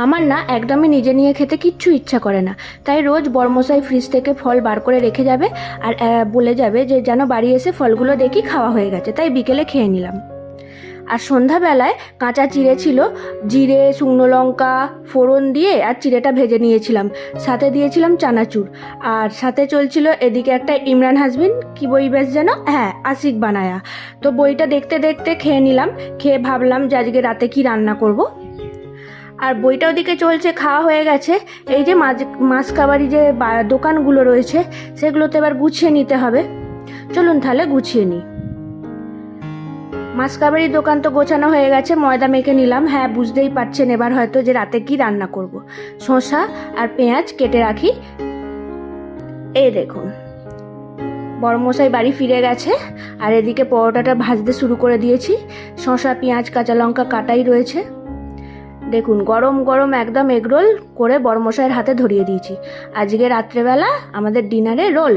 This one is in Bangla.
আমার না একদমই নিজে নিয়ে খেতে কিচ্ছু ইচ্ছা করে না, তাই রোজ বড়মশাই ফ্রিজ থেকে ফল বার করে রেখে যাবে আর বলে যাবে যে যেন বাড়ি এসে ফলগুলো দেখি খাওয়া হয়ে গেছে, তাই বিকেলে খেয়ে নিলাম। আর সন্ধ্যাবেলায় কাঁচা চিড়ে ছিল, জিরে শুকনো লঙ্কা ফোড়ন দিয়ে আর চিড়েটা ভেজে নিয়েছিলাম, সাথে দিয়েছিলাম চানাচুর, আর সাথে চলছিল এদিকে একটা ইমরান হাসবিন কি বই বেশ যেন, হ্যাঁ আশিক বানায়া। তো বইটা দেখতে দেখতে খেয়ে নিলাম, খেয়ে ভাবলাম যে আজকে রাতে কি রান্না করব। আর বইটা ওদিকে চলছে, খাওয়া হয়ে গেছে। এই যে মাসকাবারি যে দোকানগুলো রয়েছে সেগুলোতে এবার গুছিয়ে নিতে হবে। চলুন তাহলে গুছিয়ে নিই। মাসকাবারির দোকান তো গোছানো হয়ে গেছে, ময়দা মেখে নিলাম। হ্যাঁ বুঝতেই পারছেন এবার হয়তো যে রাতে কি রান্না করব। শসা আর পেঁয়াজ কেটে রাখি। এই দেখুন বড়মশাই বাড়ি ফিরে গেছে আর এদিকে পরোটাটা ভাজতে শুরু করে দিয়েছি। শসা পেঁয়াজ কাঁচা লঙ্কা কাটাই রয়েছে। দেখুন গরম গরম একদম এগরোল করে বড়মশাইয়ের হাতে ধরিয়ে দিয়েছি। আজকে রাত্রেবেলা আমাদের ডিনারে রোল।